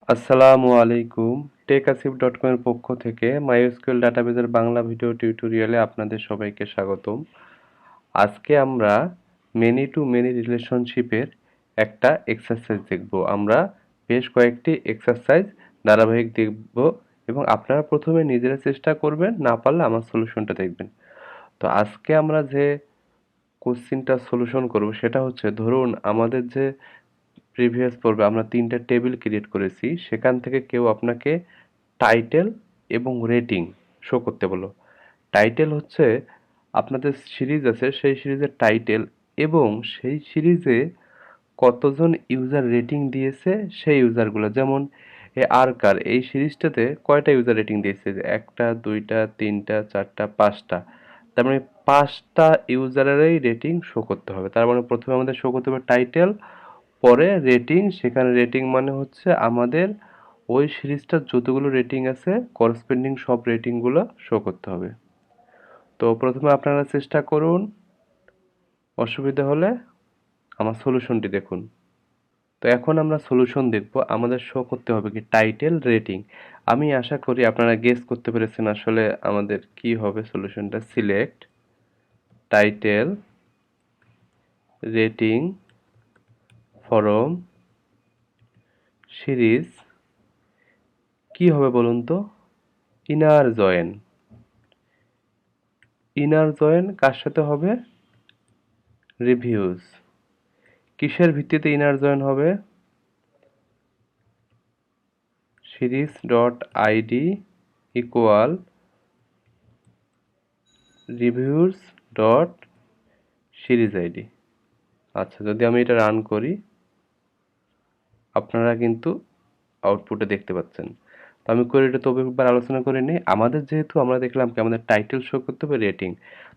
আসসালামু আলাইকুম। টেকআসিফ.com এর পক্ষ থেকে মাইস্কুয়েল ডাটাবেজের বাংলা ভিডিও টিউটোরিয়ালে আপনাদের সবাইকে স্বাগতম। আজকে আমরা মেনি টু মেনি রিলেশনশিপের একটা এক্সারসাইজ দেখব। আমরা বেশ কয়েকটি এক্সারসাইজ ধারাবাহিক দেখব এবং আপনারা প্রথমে নিজেরা চেষ্টা করবেন, না পারলে আমার সলিউশনটা দেখবেন। তো আজকে আমরা যে কোশ্চিনটা সলিউশন করব সেটা হচ্ছে, ধরুন আমাদের যে প্রিভিয়াস পর্বে আমরা 3টা টেবিল ক্রিয়েট করেছি, সেখান থেকে কেউ আপনাকে টাইটেল এবং রেটিং শো করতে বলল। টাইটেল হচ্ছে আপনাদের সিরিজ আছে, সেই সিরিজের টাইটেল এবং সেই সিরিজে কতজন ইউজার রেটিং দিয়েছে সেই ইউজারগুলো। যেমন আরকার এই সিরিজটাতে কয়টা ইউজার রেটিং দিয়েছে, যে একটা, দুইটা, তিনটা, চারটা, পাঁচটা। তার মানে পাঁচটা ইউজারেরই রেটিং শো করতে হবে। তার মানে প্রথমে আমাদের শো করতে হবে টাইটেল, পরে রেটিং। সেখানে রেটিং মানে হচ্ছে আমাদের ওই সিরিজটার যতগুলো রেটিং আছে করসপেন্ডিং সব রেটিংগুলো শো করতে হবে। তো প্রথমে আপনারা চেষ্টা করুন, অসুবিধা হলে আমার সলিউশনটি দেখুন। তো এখন আমরা সলিউশন দেখব। আমাদের শো করতে হবে কি টাইটেল, রেটিং। আমি আশা করি আপনারা গেস করতে পেরেছেন আসলে আমাদের কি হবে সলিউশনটা। Select title, rating from series. কি হবে বলুন তো? Inner join. ইনার জয়েন কার সাথে হবে? রিভিউজ। কিসের ভিত্তিতে ইনার জয়েন হবে? Series dot ID equal reviews dot series ID. আচ্ছা, যদি আমি এটা রান করি, আপনারা কিন্তু আউটপুটে দেখতে পাচ্ছেন। তো আমি কোয়েরিটা তবে একবার আলোচনা করে নিই। আমাদের যেহেতু আমরা দেখলাম কি আমাদের টাইটেল শো করতে হবে, রেটিং।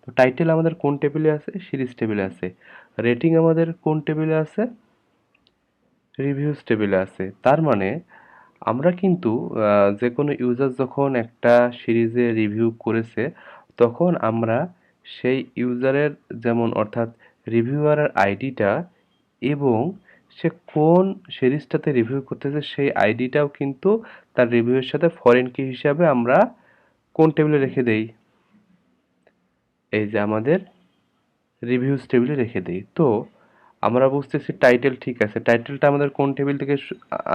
তো টাইটেল আমাদের কোন টেবিলে আছে? সিরিজ টেবিলে আছে। রেটিং আমাদের কোন টেবিলে আছে? রিভিউজ টেবিলে আছে। তার মানে আমরা কিন্তু যে কোনো ইউজার যখন একটা সিরিজে রিভিউ করেছে, তখন আমরা সেই ইউজারের, যেমন অর্থাৎ রিভিউয়ারের আইডিটা এবং সে কোন সিরিজটাতে রিভিউ করতেছে সেই আইডিটাও কিন্তু তার রিভিউয়ের সাথে ফরেন কি হিসাবে আমরা কোন টেবিলে রেখে দেই? এই যে আমাদের রিভিউজ টেবিলে রেখে দেই। তো আমরা বুঝতেছি টাইটেল ঠিক আছে। টাইটেলটা আমাদের কোন টেবিল থেকে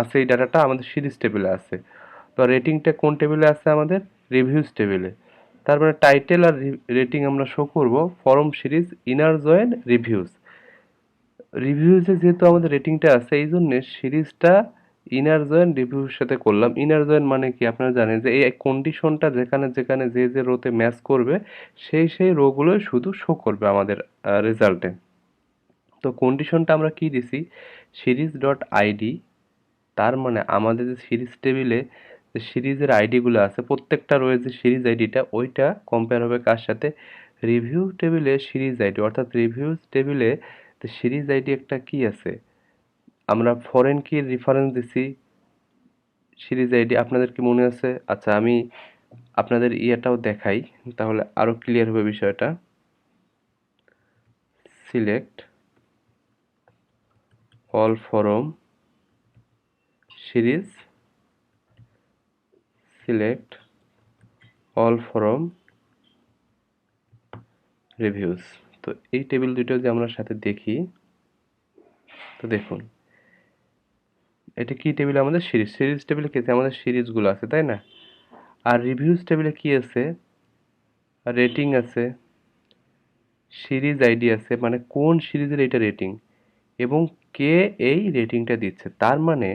আছে? এই ডাটাটা আমাদের সিরিজ টেবিলে আছে। তো রেটিংটা কোন টেবিলে আছে? আমাদের রিভিউজ টেবিলে। তার মানে টাইটেল আর রেটিং আমরা শো করব from series inner join reviews. রিভিউজে যেহেতু আমাদের রেটিংটা আছে, এই জন্য সিরিজটা ইনার জয়েন রিভিউর সাথে করলাম। ইনার জয়েন মানে কি আপনারা জানেন, যে এই কন্ডিশনটা যেখানে যেখানে যে যে রোতে ম্যাচ করবে সেই সেই রোগুলো শুধু শো করবে আমাদের রেজাল্টে। তো কন্ডিশনটা আমরা কি দিছি? Series dot ID. তার মানে আমাদের যে সিরিজ টেবিলে যে সিরিজের আইডিগুলো আছে, প্রত্যেকটা রয়েছে সিরিজ আইডিটা, ওইটা কম্পেয়ার হবে কার সাথে? রিভিউ টেবিলে সিরিজ আইডি, অর্থাৎ রিভিউজ টেবিলে সিরিজ আইডি একটা কি আছে, আমরা ফরেন কির রেফারেন্স দিছি সিরিজ আইডি। আপনাদের কি মনে আছে? আচ্ছা, আমি আপনাদের ইয়েটাও দেখাই, তাহলে আরো ক্লিয়ার হবে বিষয়টা। Select all form series, select all form reviews. তো এই টেবিল দুটো যে আমরা সাথে দেখি, তো দেখুন এটা কি টেবিল? আমাদের সিরিজ। সিরিজ টেবিলে কি আছে? আমাদের সিরিজগুলো আছে, তাই না? আর রিভিউজ টেবিলে কি আছে? রেটিং আছে, সিরিজ আইডি আছে, মানে কোন সিরিজের এটা রেটিং এবং কে এই রেটিংটা দিচ্ছে। তার মানে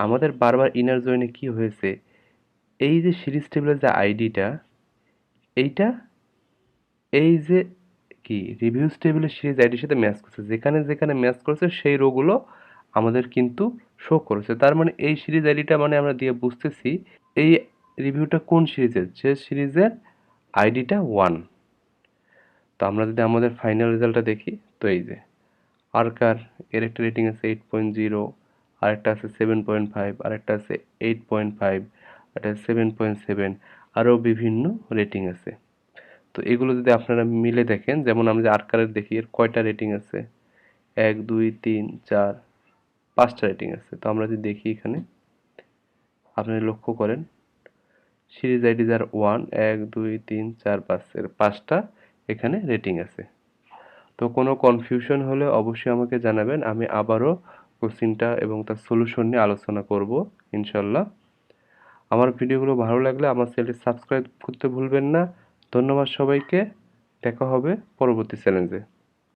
আমাদের বারবার ইনার জয়েনে কি হয়েছে, এই যে সিরিজ টেবিলের যে আইডিটা, এইটা এই যে কি রিভিউজ টেবিলের সিরিজ আইডির সাথে ম্যাচ করছে, যেখানে যেখানে ম্যাচ করছে সেই রোগুলো আমাদের কিন্তু শো করেছে। তার মানে এই সিরিজ আইডিটা মানে আমরা দিয়ে বুঝতেছি এই রিভিউটা কোন সিরিজের, যে সিরিজের আইডিটা 1। তো আমরা যদি আমাদের ফাইনাল রেজাল্টটা দেখি, তো এই যে আরকার এর একটা রেটিং আছে 8.0, আরেকটা আছে 7.5, আরেকটা আছে 8.5, একটা 7.7, আরও বিভিন্ন রেটিং আছে। তো এগুলো যদি আপনারা মিলে দেখেন, যেমন আমরা যে আরকারের দেখি এর কয়টা রেটিং আছে, 1 2 3 4 5টা রেটিং আছে। তো আমরা যদি দেখি এখানে আপনি লক্ষ্য করেন সিরিজ আইডি যার 1 2 3 4 5 এর 5টা এখানে রেটিং আছে। তো কোনো কনফিউশন হলে অবশ্যই আমাকে জানাবেন, আমি আবারও কোশ্চেনটা এবং তার সলিউশন নিয়ে আলোচনা করব ইনশাল্লাহ। আমার ভিডিওগুলো ভালো লাগলে আমার চ্যানেলটি সাবস্ক্রাইব করতে ভুলবেন না। ধন্যবাদ সবাইকে, দেখা হবে পরবর্তী চ্যালেঞ্জে।